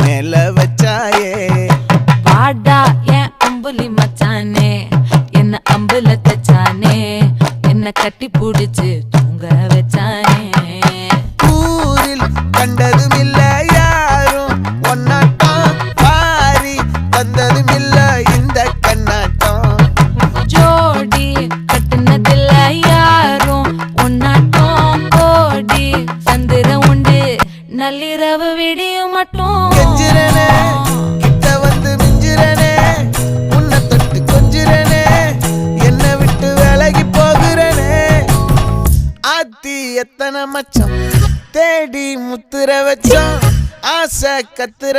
மேல வச்சாயே வாடா என் அம்புலி மச்சானே என்ன அம்புல தச்சானே என்ன கட்டி புடிச்சு தூங்க வச்சானே ஊரில் கண்டதும் இல்ல யாரும் ஒன்னாட்டம் பாரி தந்ததும் இல்ல இந்த கண்ணாட்டம் ஜோடி கட்டுனதில்ல யாரும் ஒன்னாட்டம் கோடி சந்திரம் உண்டு நள்ளிரவு விடியும் மட்டும் கெஞ்சிரனே கிட்ட வந்து மிஞ்சிரனே உன்னை தொட்டு கொஞ்சிரனே என்ன விட்டு விலகி போகிறனே ஆத்தி எத்தனை மச்சம் தேடி முத்துற வச்சோம் ஆசை கத்துற